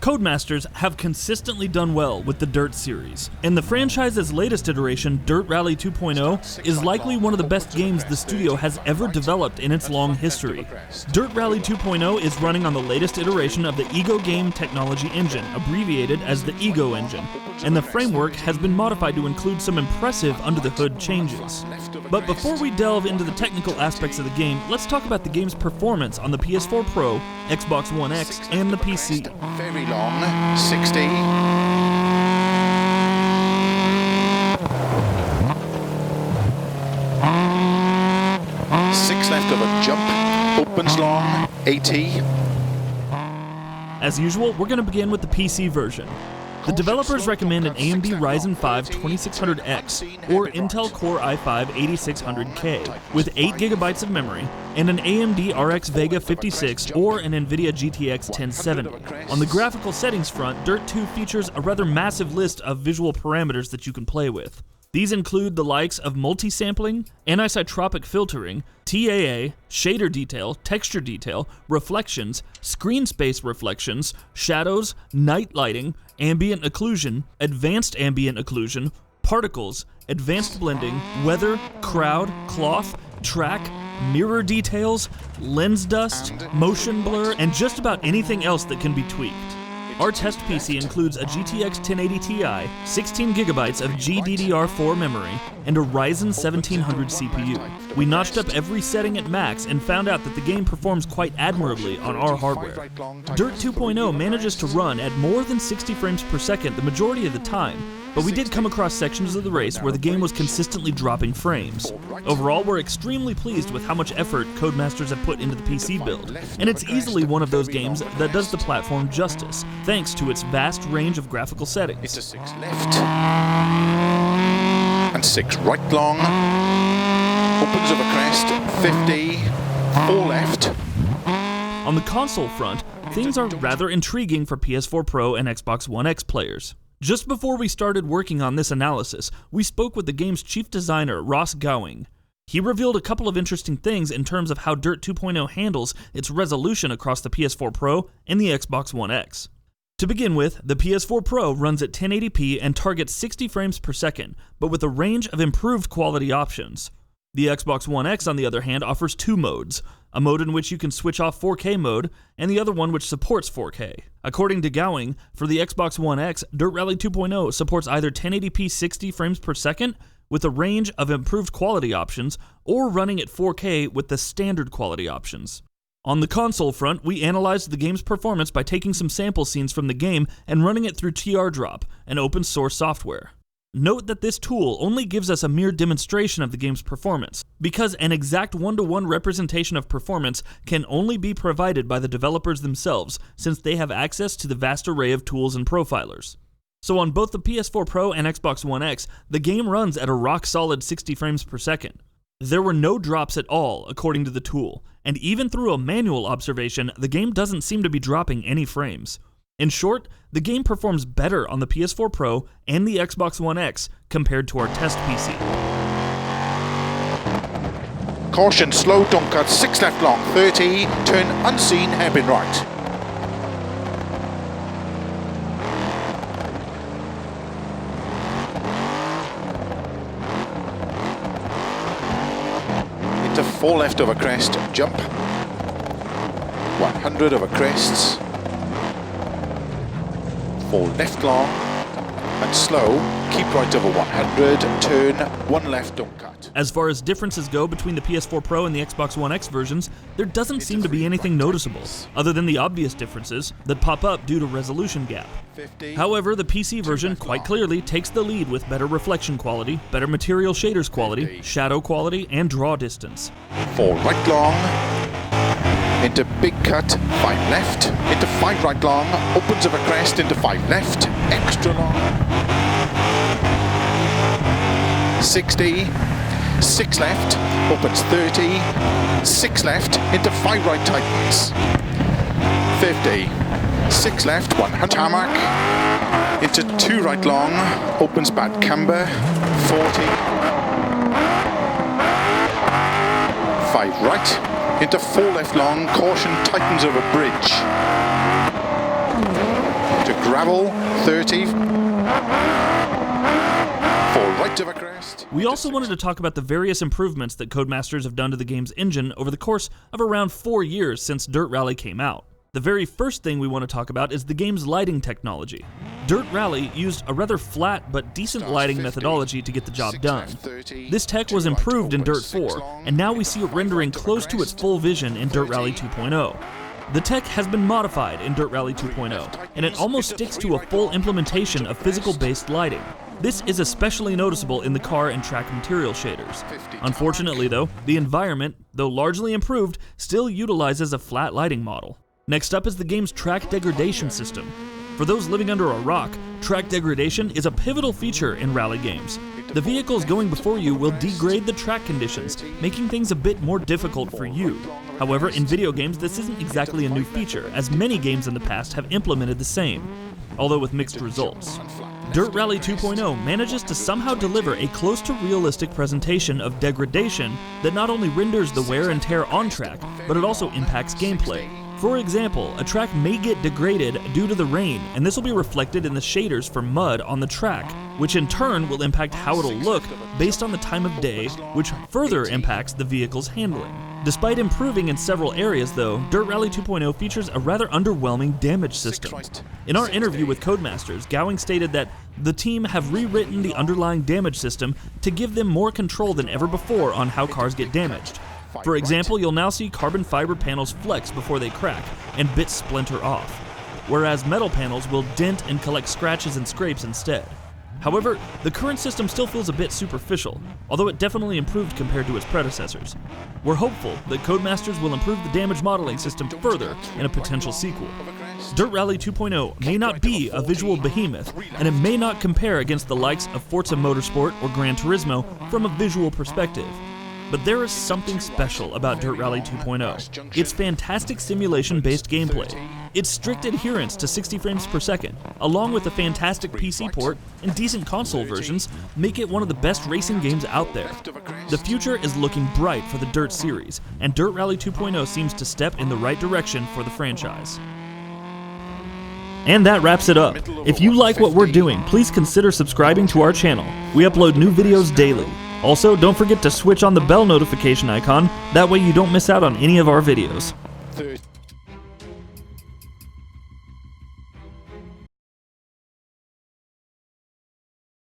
Codemasters have consistently done well with the Dirt series, and the franchise's latest iteration, Dirt Rally 2.0, is likely one of the best games the studio has ever developed in its long history. Dirt Rally 2.0 is running on the latest iteration of the Ego Game Technology Engine, abbreviated as the Ego Engine, and the framework has been modified to include some impressive under-the-hood changes. But before we delve into the technical aspects of the game, let's talk about the game's performance on the PS4 Pro, Xbox One X, and the PC. Very long, 60. Six left of a jump, opens long, 80. As usual, we're going to begin with the PC version. The developers recommend an AMD Ryzen 5 2600X or Intel Core i5-8600K with 8GB of memory and an AMD RX Vega 56 or an NVIDIA GTX 1070. On the graphical settings front, Dirt 2 features a rather massive list of visual parameters that you can play with. These include the likes of multi-sampling, anisotropic filtering, TAA, shader detail, texture detail, reflections, screen space reflections, shadows, night lighting, ambient occlusion, advanced ambient occlusion, particles, advanced blending, weather, crowd, cloth, track, mirror details, lens dust, motion blur, and just about anything else that can be tweaked. Our test PC includes a GTX 1080 Ti, 16GB of GDDR4 memory, and a Ryzen 1700 CPU. We notched up every setting at max and found out that the game performs quite admirably on our hardware. Dirt 2.0 manages to run at more than 60 frames per second the majority of the time, but we did come across sections of the race where the game was consistently dropping frames. Overall, we're extremely pleased with how much effort Codemasters have put into the PC build, and it's easily one of those games that does the platform justice, thanks to its vast range of graphical settings. It's a 6 left and 6 right long, opens of a crest, 50, 4 left. On the console front, things are rather intriguing for PS4 Pro and Xbox One X players. Just before we started working on this analysis, we spoke with the game's chief designer, Ross Gowing. He revealed a couple of interesting things in terms of how Dirt 2.0 handles its resolution across the PS4 Pro and the Xbox One X. To begin with, the PS4 Pro runs at 1080p and targets 60 frames per second, but with a range of improved quality options. The Xbox One X, on the other hand, offers two modes, a mode in which you can switch off 4K mode, and the other one which supports 4K. According to Gowing, for the Xbox One X, Dirt Rally 2.0 supports either 1080p 60 frames per second with a range of improved quality options, or running at 4K with the standard quality options. On the console front, we analyzed the game's performance by taking some sample scenes from the game and running it through TR-Drop, an open source software. Note that this tool only gives us a mere demonstration of the game's performance, because an exact one-to-one representation of performance can only be provided by the developers themselves, since they have access to the vast array of tools and profilers. So on both the PS4 Pro and Xbox One X, the game runs at a rock-solid 60 frames per second. There were no drops at all, according to the tool, and even through a manual observation, the game doesn't seem to be dropping any frames. In short, the game performs better on the PS4 Pro and the Xbox One X compared to our test PC. Caution, slow, don't cut, 6 left long, 30, turn unseen, hairpin right. Into 4 left over crest, jump. 100 over crests. 4 left long and slow, keep right over 100, turn 1 left, don't cut. As far as differences go between the PS4 Pro and the Xbox One X versions, there doesn't seem to be anything noticeable, other than the obvious differences that pop up due to resolution gap. However, the PC version quite clearly takes the lead with better reflection quality, better material shaders quality, shadow quality, and draw distance. 4 right long, into big cut, 5 left, into 5 right long, opens of a crest, into 5 left, extra long, 60, 6 left, opens 30, 6 left, into 5 right tightens, 50, 6 left, 100 tarmac, into 2 right long, opens bad camber, 40, 5 right, into 4 left long, caution tightens over bridge. gravel, 30. 4 right of a crest. We also wanted to talk about the various improvements that Codemasters have done to the game's engine over the course of around 4 years since Dirt Rally came out. The very first thing we want to talk about is the game's lighting technology. Dirt Rally used a rather flat but decent lighting methodology to get the job done. This tech was improved in Dirt 4, and now we see it rendering close to its full vision in Dirt Rally 2.0. The tech has been modified in Dirt Rally 2.0, and it almost sticks to a full implementation of physical-based lighting. This is especially noticeable in the car and track material shaders. Unfortunately though, the environment, though largely improved, still utilizes a flat lighting model. Next up is the game's track degradation system. For those living under a rock, track degradation is a pivotal feature in rally games. The vehicles going before you will degrade the track conditions, making things a bit more difficult for you. However, in video games this isn't exactly a new feature, as many games in the past have implemented the same, although with mixed results. Dirt Rally 2.0 manages to somehow deliver a close to realistic presentation of degradation that not only renders the wear and tear on track, but it also impacts gameplay. For example, a track may get degraded due to the rain, and this will be reflected in the shaders for mud on the track, which in turn will impact how it'll look based on the time of day, which further impacts the vehicle's handling. Despite improving in several areas though, Dirt Rally 2.0 features a rather underwhelming damage system. In our interview with Codemasters, Gowing stated that the team have rewritten the underlying damage system to give them more control than ever before on how cars get damaged. For example, you'll now see carbon fiber panels flex before they crack, and bits splinter off, whereas metal panels will dent and collect scratches and scrapes instead. However, the current system still feels a bit superficial, although it definitely improved compared to its predecessors. We're hopeful that Codemasters will improve the damage modeling system further in a potential sequel. Dirt Rally 2.0 may not be a visual behemoth, and it may not compare against the likes of Forza Motorsport or Gran Turismo from a visual perspective. But there is something special about Dirt Rally 2.0. Its fantastic simulation-based gameplay, its strict adherence to 60 frames per second, along with a fantastic PC port and decent console versions, make it one of the best racing games out there. The future is looking bright for the Dirt series, and Dirt Rally 2.0 seems to step in the right direction for the franchise. And that wraps it up. If you like what we're doing, please consider subscribing to our channel. We upload new videos daily. Also, don't forget to switch on the bell notification icon, that way you don't miss out on any of our videos.